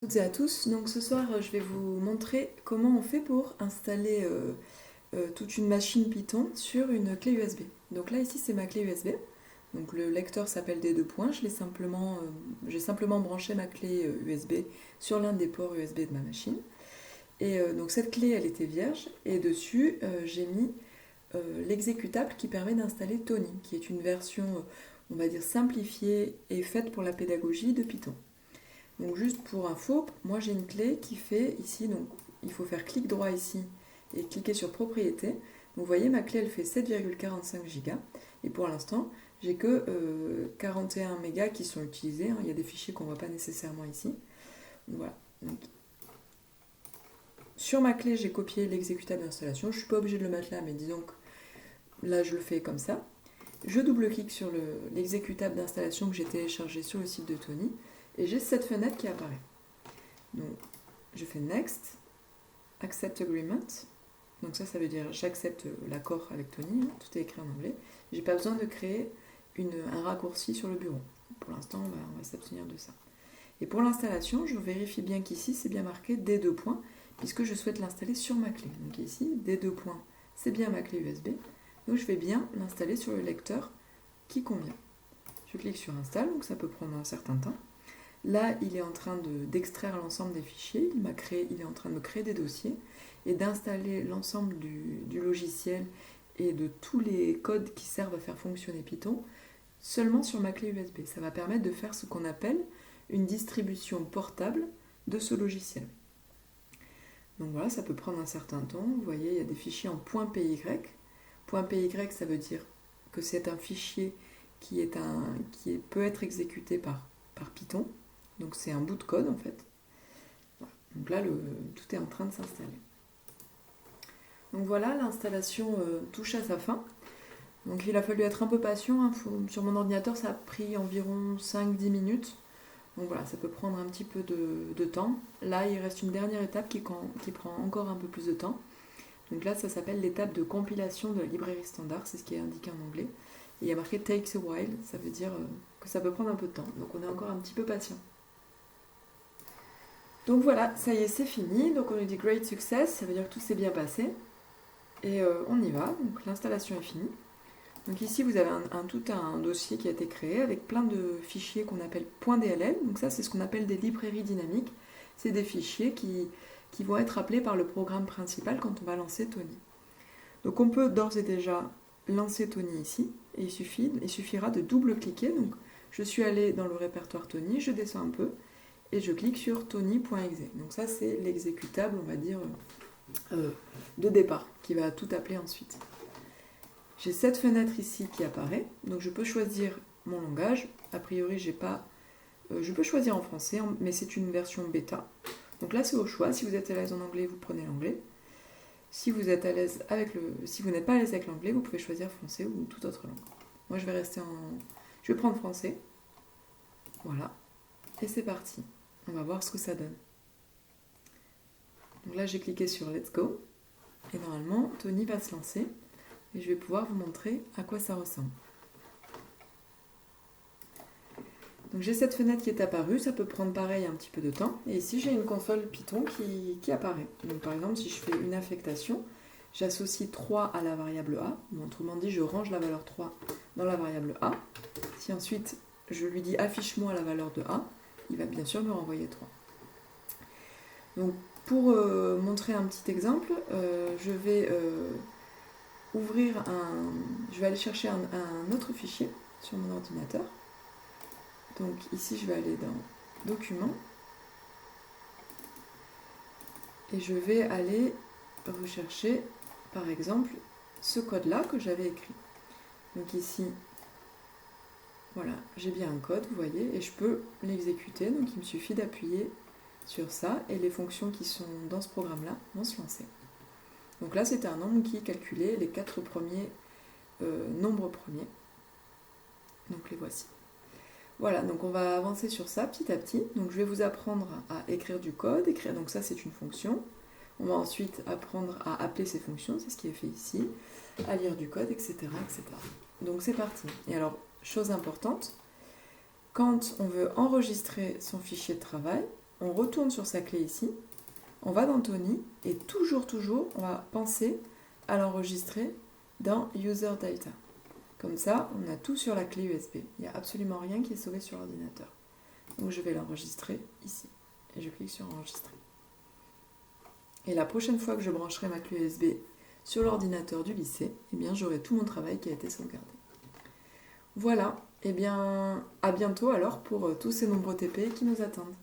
Toutes et à tous, donc ce soir je vais vous montrer comment on fait pour installer toute une machine Python sur une clé USB. Donc là ici c'est ma clé USB, donc le lecteur s'appelle D2 points, j'ai simplement branché ma clé USB sur l'un des ports USB de ma machine. Et donc cette clé elle était vierge et dessus j'ai mis l'exécutable qui permet d'installer Tony, qui est une version on va dire simplifiée et faite pour la pédagogie de Python. Donc juste pour info, moi j'ai une clé qui fait ici, donc il faut faire clic droit ici et cliquer sur propriété. Donc vous voyez ma clé elle fait 7,45 Go et pour l'instant j'ai que 41 mégas qui sont utilisés, il y a des fichiers qu'on ne voit pas nécessairement ici. Donc voilà. Donc, sur ma clé j'ai copié l'exécutable d'installation, je ne suis pas obligée de le mettre là mais disons que là je le fais comme ça. Je double-clique sur l'exécutable d'installation que j'ai téléchargé sur le site de Tony et j'ai cette fenêtre qui apparaît. Donc je fais Next, Accept Agreement. Donc ça veut dire j'accepte l'accord avec Tony, tout est écrit en anglais. J'ai pas besoin de créer un raccourci sur le bureau. Pour l'instant, on va s'abstenir de ça. Et pour l'installation, je vérifie bien qu'ici c'est bien marqué D2 points, puisque je souhaite l'installer sur ma clé. Donc ici, D2 points, c'est bien ma clé USB. Donc je vais bien l'installer sur le lecteur qui convient. Je clique sur Install, donc ça peut prendre un certain temps. Là, il est en train d'extraire l'ensemble des fichiers, il est en train de me créer des dossiers et d'installer l'ensemble du logiciel et de tous les codes qui servent à faire fonctionner Python seulement sur ma clé USB. Ça va permettre de faire ce qu'on appelle une distribution portable de ce logiciel. Donc voilà, ça peut prendre un certain temps. Vous voyez, il y a des fichiers en .py. .py, ça veut dire que c'est un fichier qui peut être exécuté par Python. Donc c'est un bout de code en fait. Voilà. Donc là, tout est en train de s'installer. Donc voilà, l'installation touche à sa fin. Donc il a fallu être un peu patient. Sur mon ordinateur, ça a pris environ 5-10 minutes. Donc voilà, ça peut prendre un petit peu de temps. Là, il reste une dernière étape qui prend encore un peu plus de temps. Donc là, ça s'appelle l'étape de compilation de la librairie standard, c'est ce qui est indiqué en anglais. Et il y a marqué takes a while, ça veut dire que ça peut prendre un peu de temps. Donc on est encore un petit peu patient. Donc voilà, ça y est, c'est fini. Donc on nous dit great success, ça veut dire que tout s'est bien passé. Et on y va, donc l'installation est finie. Donc ici vous avez tout un dossier qui a été créé avec plein de fichiers qu'on appelle .dll. Donc ça c'est ce qu'on appelle des librairies dynamiques. C'est des fichiers qui vont être appelés par le programme principal quand on va lancer Tony. Donc on peut d'ores et déjà lancer Tony ici, et il suffira de double-cliquer. Donc je suis allée dans le répertoire Tony, je descends un peu, et je clique sur tony.exe. Donc ça c'est l'exécutable, on va dire, de départ, qui va tout appeler ensuite. J'ai cette fenêtre ici qui apparaît, donc je peux choisir mon langage. A priori, je peux choisir en français, mais c'est une version bêta. Donc là, c'est au choix. Si vous êtes à l'aise en anglais, vous prenez l'anglais. Si vous n'êtes pas à l'aise avec l'anglais, vous pouvez choisir français ou toute autre langue. Moi, je vais prendre français. Voilà. Et c'est parti. On va voir ce que ça donne. Donc là, j'ai cliqué sur Let's Go. Et normalement, Tony va se lancer. Et je vais pouvoir vous montrer à quoi ça ressemble. Donc j'ai cette fenêtre qui est apparue, ça peut prendre pareil un petit peu de temps. Et ici j'ai une console Python qui apparaît. Donc par exemple si je fais une affectation, j'associe 3 à la variable A. Autrement dit, je range la valeur 3 dans la variable A. Si ensuite je lui dis affiche-moi la valeur de A, il va bien sûr me renvoyer 3. Donc pour montrer un petit exemple, je vais aller chercher un autre fichier sur mon ordinateur. Donc ici, je vais aller dans Documents et je vais aller rechercher, par exemple, ce code-là que j'avais écrit. Donc ici, voilà, j'ai bien un code, vous voyez, et je peux l'exécuter. Donc il me suffit d'appuyer sur ça et les fonctions qui sont dans ce programme-là vont se lancer. Donc là, c'était un nombre qui calculait les 4 premiers nombres premiers. Donc les voici. Voilà, donc on va avancer sur ça petit à petit. Donc je vais vous apprendre à écrire du code. Donc ça c'est une fonction. On va ensuite apprendre à appeler ces fonctions, c'est ce qui est fait ici, à lire du code, etc. etc. Donc c'est parti. Et alors, chose importante, quand on veut enregistrer son fichier de travail, on retourne sur sa clé ici, on va dans Tony, et toujours, on va penser à l'enregistrer dans User Data. Comme ça, on a tout sur la clé USB. Il n'y a absolument rien qui est sauvé sur l'ordinateur. Donc je vais l'enregistrer ici. Et je clique sur enregistrer. Et la prochaine fois que je brancherai ma clé USB sur l'ordinateur du lycée, eh bien j'aurai tout mon travail qui a été sauvegardé. Voilà, eh bien à bientôt alors pour tous ces nombreux TP qui nous attendent.